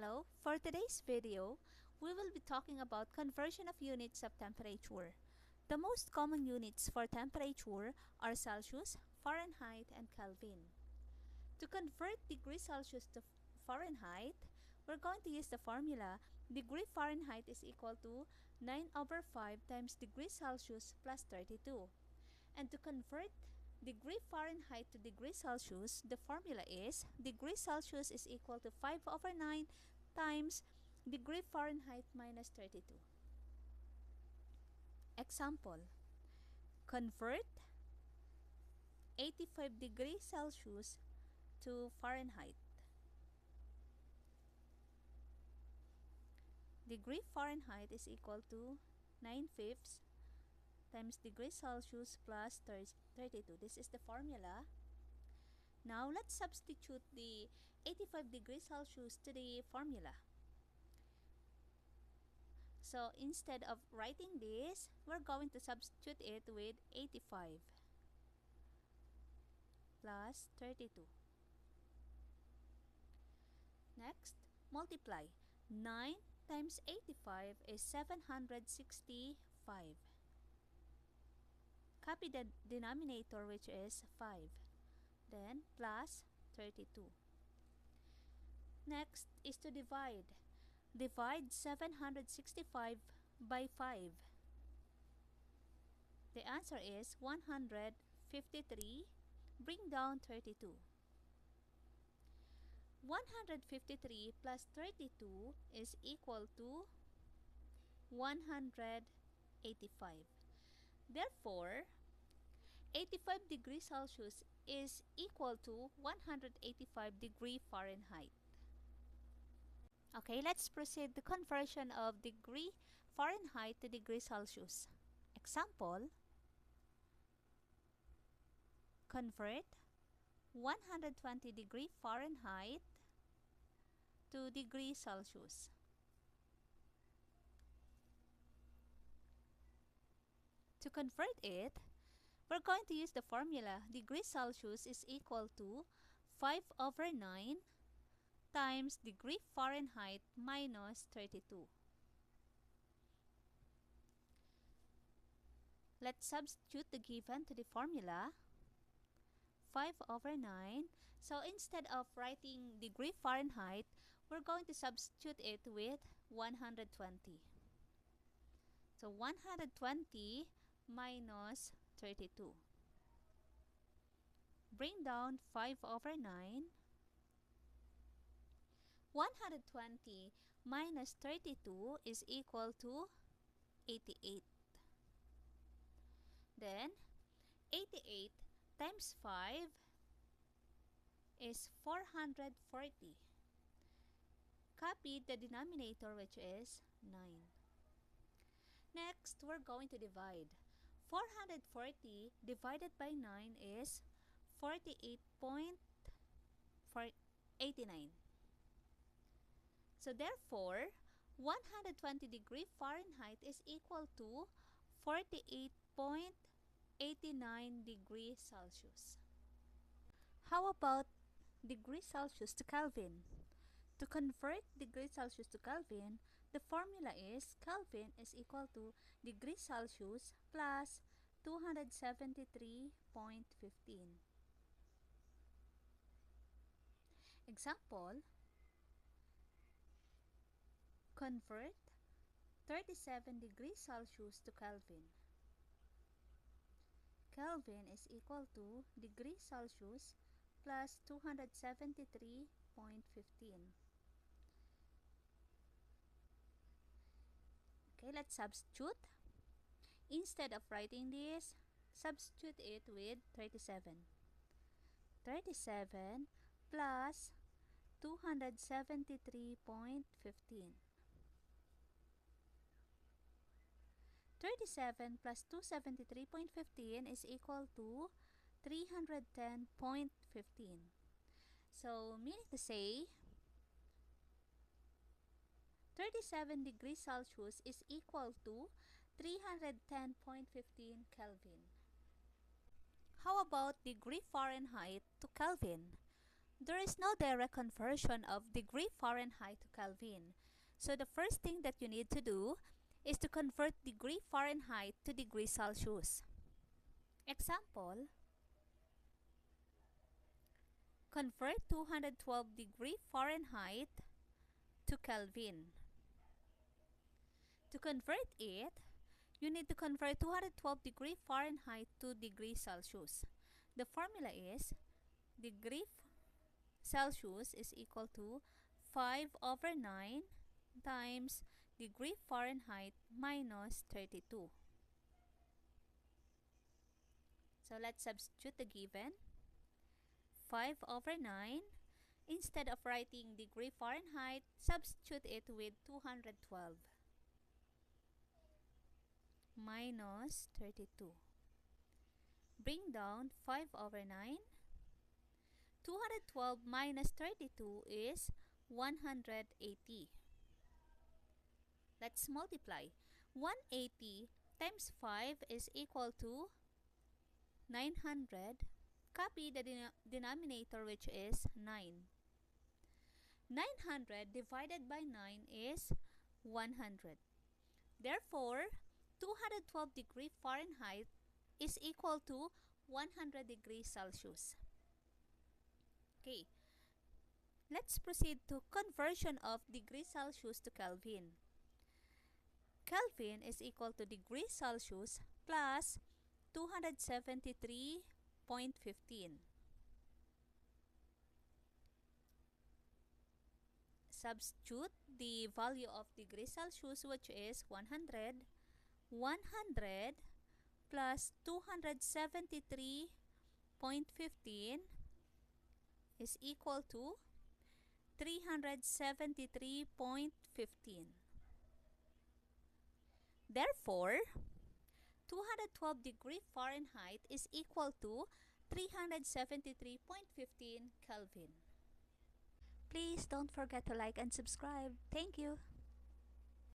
Hello, for today's video, we will be talking about conversion of units of temperature. The most common units for temperature are Celsius, Fahrenheit, and Kelvin. To convert degree Celsius to Fahrenheit, we're going to use the formula degree Fahrenheit is equal to 9/5 times degree Celsius plus 32. And to convert degree Fahrenheit to degree Celsius, the formula is degree Celsius is equal to 5/9 times degree Fahrenheit minus 32. Example, convert 85 degrees Celsius to Fahrenheit. Degree Fahrenheit is equal to 9/5 times degree Celsius plus 32. This is the formula. Now, let's substitute the 85 degrees Celsius to the formula. So, instead of writing this, we're going to substitute it with 85 plus 32. Next, multiply. 9 times 85 is 765. Copy the denominator, which is 5. Then, plus 32. Next is to divide. Divide 765 by 5. The answer is 153. Bring down 32. 153 plus 32 is equal to 185. Therefore, 85 degrees Celsius is equal to 185 degrees Fahrenheit. Okay, let's proceed the conversion of degree Fahrenheit to degree Celsius. Example, convert 120 degree Fahrenheit to degree Celsius. To convert it, we're going to use the formula degree Celsius is equal to 5/9 times degree Fahrenheit minus 32. Let's substitute the given to the formula 5/9. So instead of writing degree Fahrenheit, we're going to substitute it with 120. So 120 minus 32. Bring down 5/9. 120 minus 32 is equal to 88. Then, 88 times 5 is 440. Copy the denominator, which is 9. Next, we're going to divide. 440 divided by 9 is 48.89. So therefore, 120 degree Fahrenheit is equal to 48.89 degrees Celsius. How about degree Celsius to Kelvin? To convert degree Celsius to Kelvin, the formula is Kelvin is equal to degree Celsius plus 273.15. Example, convert 37 degrees Celsius to Kelvin. Kelvin is equal to degree Celsius plus 273.15. Okay, let's substitute. Instead of writing this, substitute it with 37. 37 plus 273.15. 37 plus 273.15 is equal to 310.15. So, meaning to say, 37 degrees Celsius is equal to 310.15 Kelvin. How about degree Fahrenheit to Kelvin? There is no direct conversion of degree Fahrenheit to Kelvin. So the first thing that you need to do is to convert degree Fahrenheit to degree Celsius. Example, convert 212 degree Fahrenheit to Kelvin. To convert it, you need to convert 212 degree Fahrenheit to degree Celsius. The formula is degree Celsius is equal to 5/9 times degree Fahrenheit minus 32. So let's substitute the given. 5/9. Instead of writing degree Fahrenheit, substitute it with 212 minus 32. Bring down 5/9. 212 minus 32 is 180. Let's multiply. 180 times 5 is equal to 900. Copy the denominator, which is 9. 900 divided by 9 is 100. Therefore, 212 degree Fahrenheit is equal to 100 degrees Celsius. Okay, let's proceed to conversion of degree Celsius to Kelvin. Kelvin is equal to degree Celsius plus 273.15. Substitute the value of degree Celsius, which is 100. 100 plus 273.15 is equal to 373.15. Therefore, 212 degree Fahrenheit is equal to 373.15 Kelvin. Please don't forget to like and subscribe. Thank you.